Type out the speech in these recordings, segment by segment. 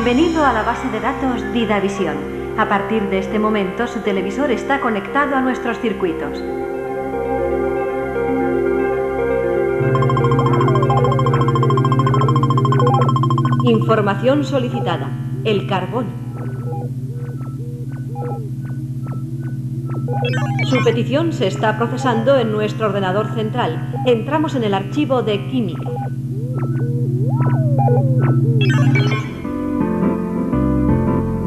Bienvenido a la base de datos DidaVision. A partir de este momento, su televisor está conectado a nuestros circuitos. Información solicitada. El carbono. Su petición se está procesando en nuestro ordenador central. Entramos en el archivo de química.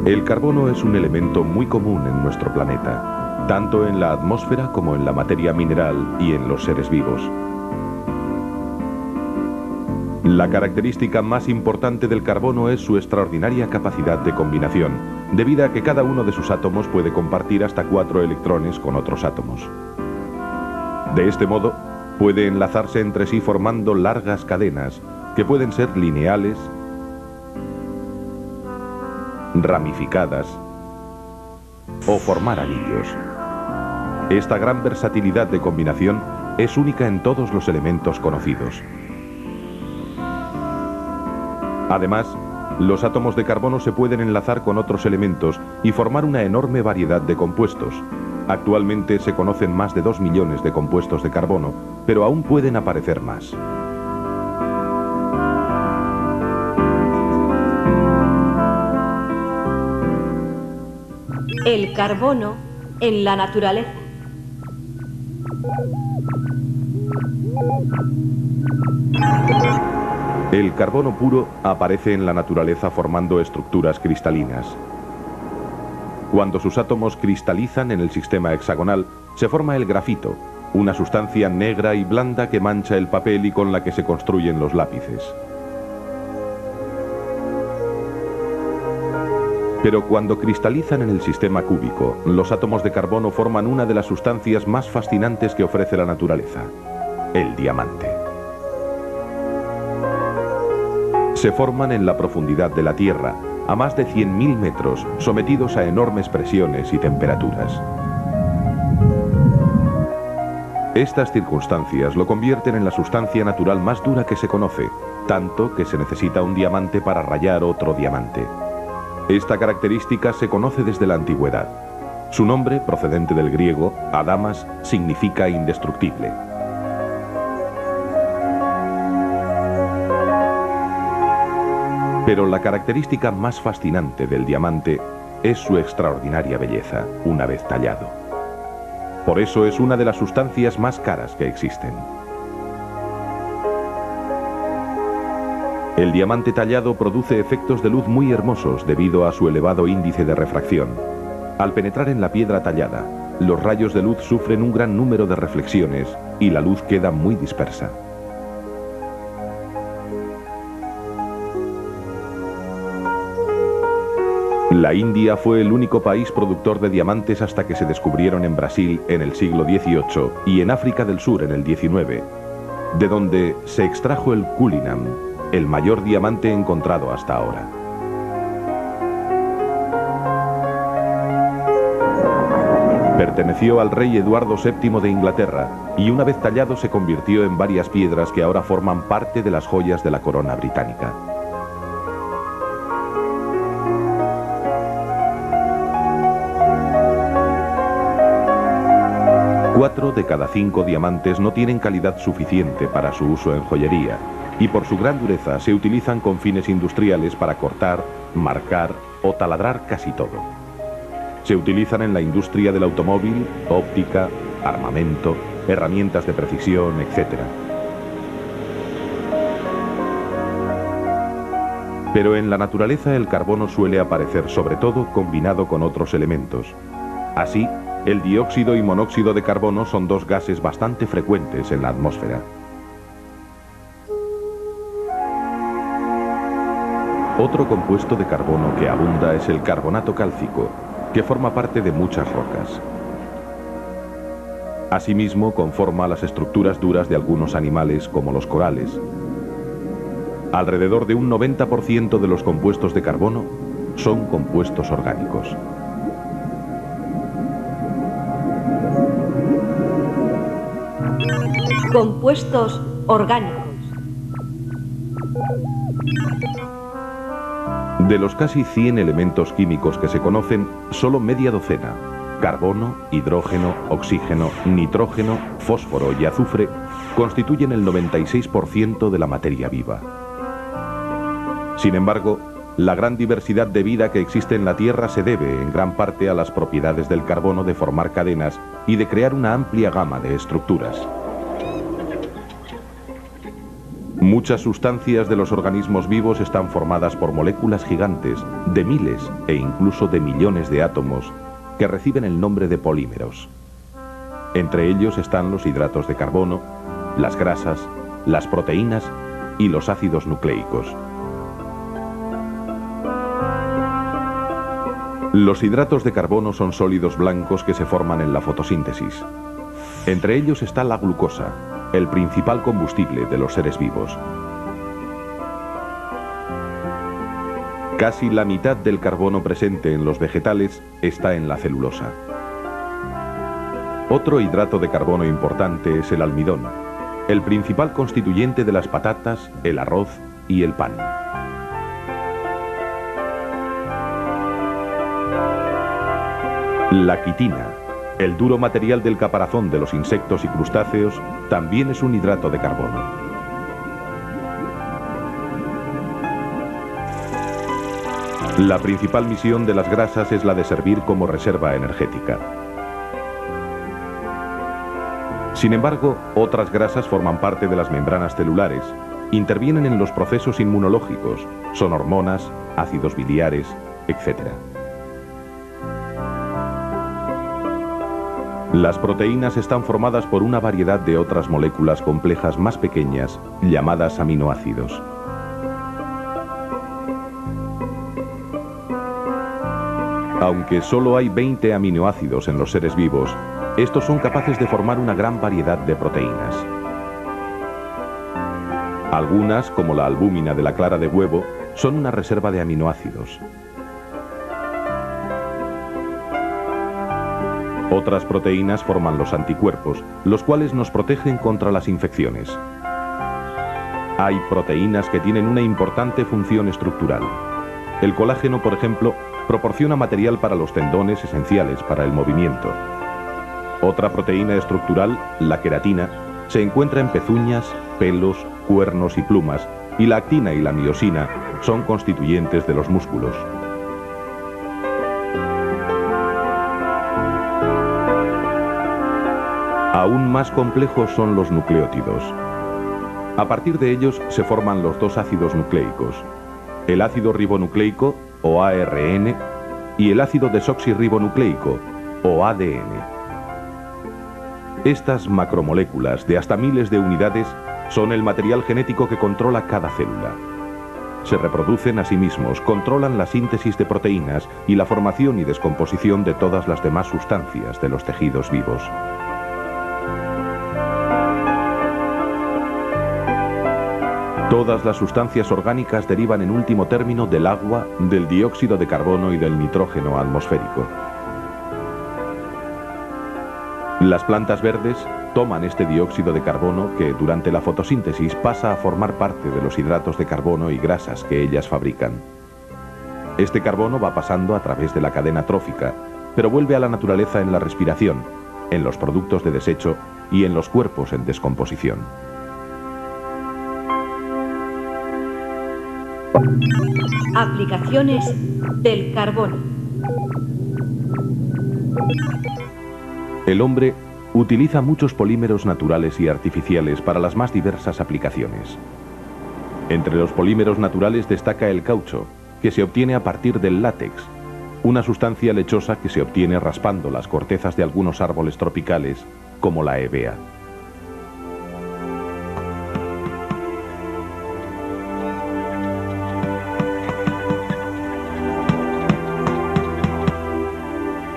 El carbono es un elemento muy común en nuestro planeta, tanto en la atmósfera como en la materia mineral y en los seres vivos. La característica más importante del carbono es su extraordinaria capacidad de combinación, debido a que cada uno de sus átomos puede compartir hasta 4 electrones con otros átomos. De este modo, puede enlazarse entre sí formando largas cadenas, que pueden ser lineales, ramificadas o formar anillos. Esta gran versatilidad de combinación es única en todos los elementos conocidos. Además, los átomos de carbono se pueden enlazar con otros elementos y formar una enorme variedad de compuestos. Actualmente se conocen más de 2 millones de compuestos de carbono, pero aún pueden aparecer más. El carbono en la naturaleza. El carbono puro aparece en la naturaleza formando estructuras cristalinas. Cuando sus átomos cristalizan en el sistema hexagonal, se forma el grafito, una sustancia negra y blanda que mancha el papel y con la que se construyen los lápices. Pero cuando cristalizan en el sistema cúbico, los átomos de carbono forman una de las sustancias más fascinantes que ofrece la naturaleza, el diamante. Se forman en la profundidad de la Tierra, a más de 100.000 metros, sometidos a enormes presiones y temperaturas. Estas circunstancias lo convierten en la sustancia natural más dura que se conoce, tanto que se necesita un diamante para rayar otro diamante. Esta característica se conoce desde la antigüedad. Su nombre, procedente del griego, adamas, significa indestructible. Pero la característica más fascinante del diamante es su extraordinaria belleza, una vez tallado. Por eso es una de las sustancias más caras que existen. El diamante tallado produce efectos de luz muy hermosos debido a su elevado índice de refracción. Al penetrar en la piedra tallada, los rayos de luz sufren un gran número de reflexiones y la luz queda muy dispersa. La India fue el único país productor de diamantes hasta que se descubrieron en Brasil en el siglo XVIII y en África del Sur en el XIX, de donde se extrajo el Cullinan, el mayor diamante encontrado hasta ahora. Perteneció al rey Eduardo VII de Inglaterra y una vez tallado se convirtió en varias piedras que ahora forman parte de las joyas de la corona británica. Cuatro de cada 5 diamantes no tienen calidad suficiente para su uso en joyería, y por su gran dureza se utilizan con fines industriales para cortar, marcar o taladrar casi todo. Se utilizan en la industria del automóvil, óptica, armamento, herramientas de precisión, etc. Pero en la naturaleza el carbono suele aparecer sobre todo combinado con otros elementos. Así, el dióxido y monóxido de carbono son dos gases bastante frecuentes en la atmósfera. Otro compuesto de carbono que abunda es el carbonato cálcico, que forma parte de muchas rocas. Asimismo, conforma las estructuras duras de algunos animales como los corales. Alrededor de un 90% de los compuestos de carbono son compuestos orgánicos. Compuestos orgánicos. De los casi 100 elementos químicos que se conocen, solo media docena, carbono, hidrógeno, oxígeno, nitrógeno, fósforo y azufre, constituyen el 96% de la materia viva. Sin embargo, la gran diversidad de vida que existe en la Tierra se debe en gran parte a las propiedades del carbono de formar cadenas y de crear una amplia gama de estructuras. Muchas sustancias de los organismos vivos están formadas por moléculas gigantes de miles e incluso de millones de átomos que reciben el nombre de polímeros. Entre ellos están los hidratos de carbono, las grasas, las proteínas y los ácidos nucleicos. Los hidratos de carbono son sólidos blancos que se forman en la fotosíntesis. Entre ellos está la glucosa, el principal combustible de los seres vivos. Casi la mitad del carbono presente en los vegetales está en la celulosa. Otro hidrato de carbono importante es el almidón, el principal constituyente de las patatas, el arroz y el pan. La quitina, el duro material del caparazón de los insectos y crustáceos, también es un hidrato de carbono. La principal misión de las grasas es la de servir como reserva energética. Sin embargo, otras grasas forman parte de las membranas celulares, intervienen en los procesos inmunológicos, son hormonas, ácidos biliares, etc. Las proteínas están formadas por una variedad de otras moléculas complejas más pequeñas, llamadas aminoácidos. Aunque solo hay 20 aminoácidos en los seres vivos, estos son capaces de formar una gran variedad de proteínas. Algunas, como la albúmina de la clara de huevo, son una reserva de aminoácidos. Otras proteínas forman los anticuerpos, los cuales nos protegen contra las infecciones. Hay proteínas que tienen una importante función estructural. El colágeno, por ejemplo, proporciona material para los tendones esenciales para el movimiento. Otra proteína estructural, la queratina, se encuentra en pezuñas, pelos, cuernos y plumas, y la actina y la miosina son constituyentes de los músculos. Aún más complejos son los nucleótidos. A partir de ellos se forman los dos ácidos nucleicos, el ácido ribonucleico, o ARN, y el ácido desoxirribonucleico, o ADN. Estas macromoléculas de hasta miles de unidades son el material genético que controla cada célula. Se reproducen a sí mismos, controlan la síntesis de proteínas y la formación y descomposición de todas las demás sustancias de los tejidos vivos. Todas las sustancias orgánicas derivan en último término del agua, del dióxido de carbono y del nitrógeno atmosférico. Las plantas verdes toman este dióxido de carbono que durante la fotosíntesis pasa a formar parte de los hidratos de carbono y grasas que ellas fabrican. Este carbono va pasando a través de la cadena trófica, pero vuelve a la naturaleza en la respiración, en los productos de desecho y en los cuerpos en descomposición. Aplicaciones del carbono. El hombre utiliza muchos polímeros naturales y artificiales para las más diversas aplicaciones. Entre los polímeros naturales destaca el caucho, que se obtiene a partir del látex, una sustancia lechosa que se obtiene raspando las cortezas de algunos árboles tropicales, como la hevea.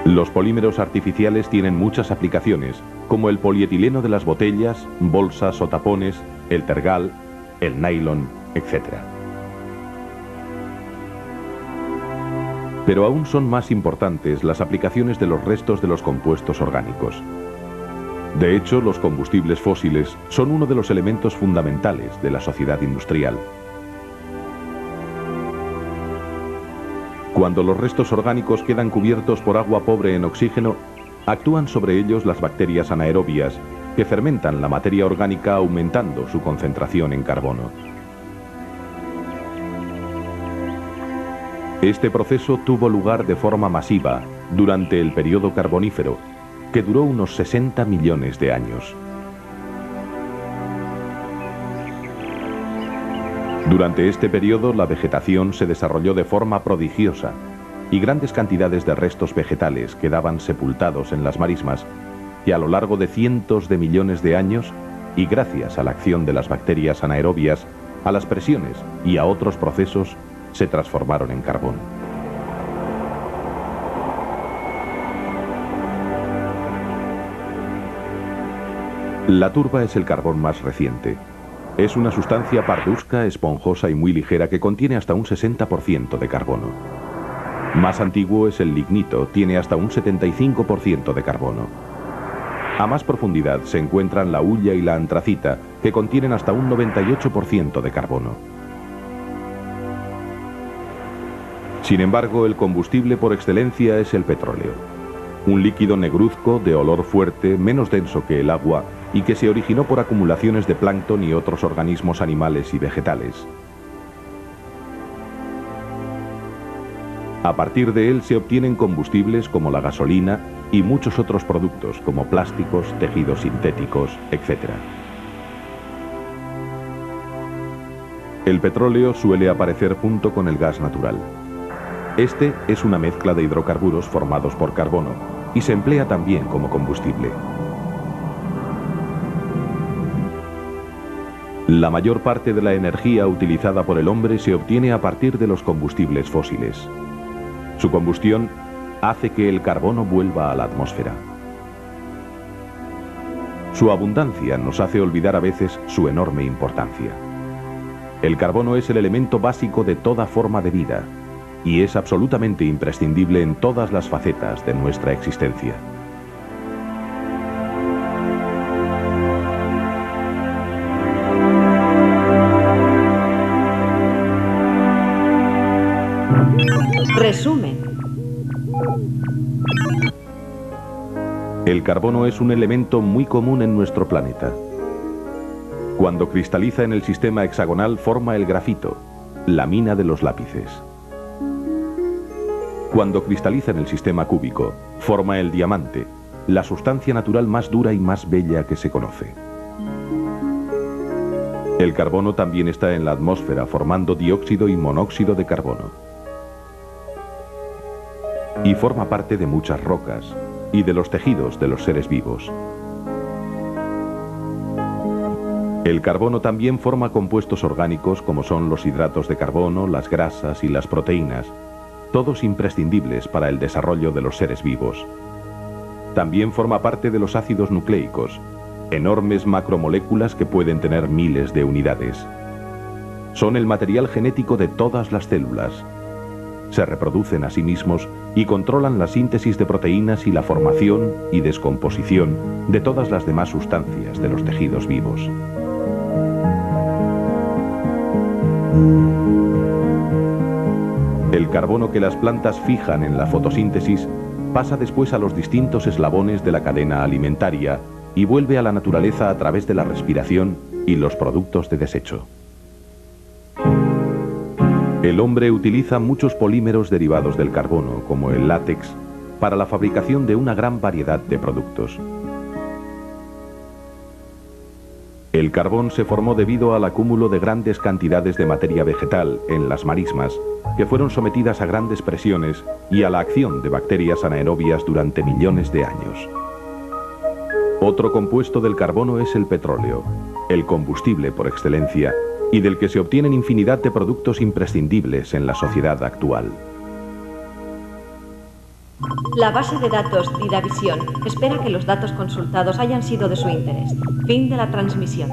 Los polímeros artificiales tienen muchas aplicaciones, como el polietileno de las botellas, bolsas o tapones, el tergal, el nylon, etc. Pero aún son más importantes las aplicaciones de los restos de los compuestos orgánicos. De hecho, los combustibles fósiles son uno de los elementos fundamentales de la sociedad industrial. Cuando los restos orgánicos quedan cubiertos por agua pobre en oxígeno, actúan sobre ellos las bacterias anaerobias, que fermentan la materia orgánica aumentando su concentración en carbono. Este proceso tuvo lugar de forma masiva durante el periodo carbonífero, que duró unos 60 millones de años. Durante este periodo la vegetación se desarrolló de forma prodigiosa y grandes cantidades de restos vegetales quedaban sepultados en las marismas que a lo largo de cientos de millones de años y gracias a la acción de las bacterias anaerobias, a las presiones y a otros procesos se transformaron en carbón. La turba es el carbón más reciente. Es una sustancia parduzca, esponjosa y muy ligera que contiene hasta un 60% de carbono. Más antiguo es el lignito, tiene hasta un 75% de carbono. A más profundidad se encuentran la hulla y la antracita, que contienen hasta un 98% de carbono. Sin embargo, el combustible por excelencia es el petróleo. Un líquido negruzco de olor fuerte, menos denso que el agua, y que se originó por acumulaciones de plancton y otros organismos animales y vegetales. A partir de él se obtienen combustibles como la gasolina y muchos otros productos como plásticos, tejidos sintéticos, etc. El petróleo suele aparecer junto con el gas natural. Este es una mezcla de hidrocarburos formados por carbono y se emplea también como combustible. La mayor parte de la energía utilizada por el hombre se obtiene a partir de los combustibles fósiles. Su combustión hace que el carbono vuelva a la atmósfera. Su abundancia nos hace olvidar a veces su enorme importancia. El carbono es el elemento básico de toda forma de vida y es absolutamente imprescindible en todas las facetas de nuestra existencia. Resumen. El carbono es un elemento muy común en nuestro planeta. Cuando cristaliza en el sistema hexagonal forma el grafito, la mina de los lápices. Cuando cristaliza en el sistema cúbico, forma el diamante, la sustancia natural más dura y más bella que se conoce. El carbono también está en la atmósfera formando dióxido y monóxido de carbono. Y forma parte de muchas rocas y de los tejidos de los seres vivos. El carbono también forma compuestos orgánicos como son los hidratos de carbono, las grasas y las proteínas, todos imprescindibles para el desarrollo de los seres vivos. También forma parte de los ácidos nucleicos, enormes macromoléculas que pueden tener miles de unidades. Son el material genético de todas las células. Se reproducen a sí mismos y controlan la síntesis de proteínas y la formación y descomposición de todas las demás sustancias de los tejidos vivos. El carbono que las plantas fijan en la fotosíntesis pasa después a los distintos eslabones de la cadena alimentaria y vuelve a la naturaleza a través de la respiración y los productos de desecho. El hombre utiliza muchos polímeros derivados del carbono, como el látex, para la fabricación de una gran variedad de productos. El carbón se formó debido al acúmulo de grandes cantidades de materia vegetal en las marismas, que fueron sometidas a grandes presiones y a la acción de bacterias anaerobias durante millones de años. Otro compuesto del carbono es el petróleo, el combustible por excelencia, y del que se obtienen infinidad de productos imprescindibles en la sociedad actual. La base de datos Didavisión espera que los datos consultados hayan sido de su interés. Fin de la transmisión.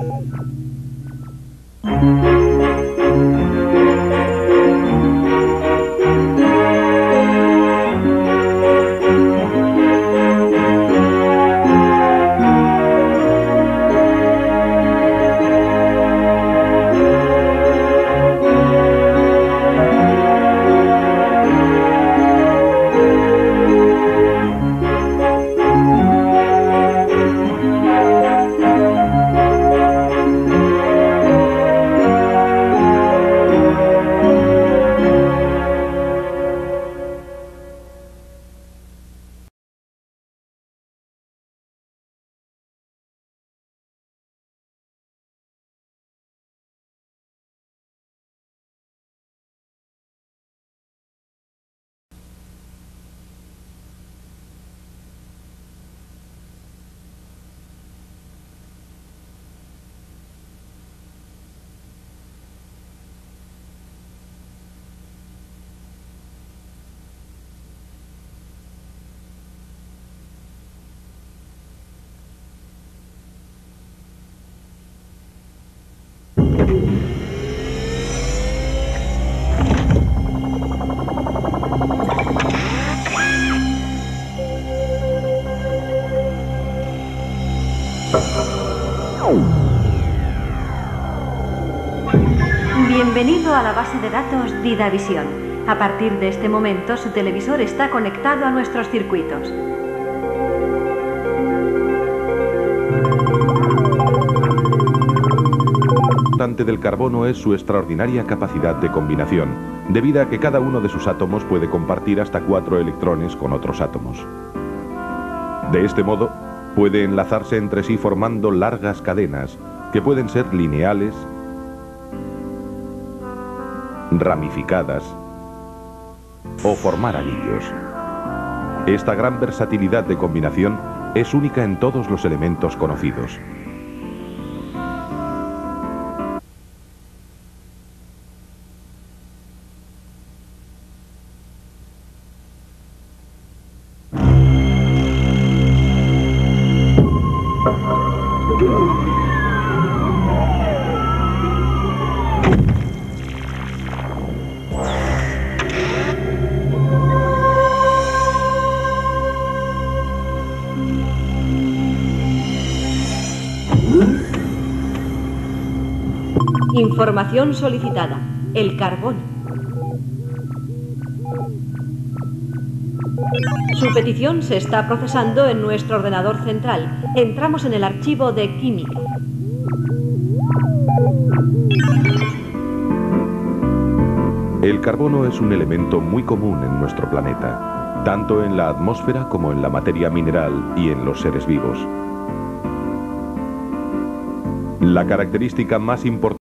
Bienvenido a la base de datos DidaVision. A partir de este momento, su televisor está conectado a nuestros circuitos. Lo importante del carbono es su extraordinaria capacidad de combinación, debido a que cada uno de sus átomos puede compartir hasta 4 electrones con otros átomos. De este modo, puede enlazarse entre sí formando largas cadenas, que pueden ser lineales, ramificadas o formar anillos. Esta gran versatilidad de combinación es única en todos los elementos conocidos. Información solicitada. El carbono. Su petición se está procesando en nuestro ordenador central. Entramos en el archivo de química. El carbono es un elemento muy común en nuestro planeta, tanto en la atmósfera como en la materia mineral y en los seres vivos. La característica más importante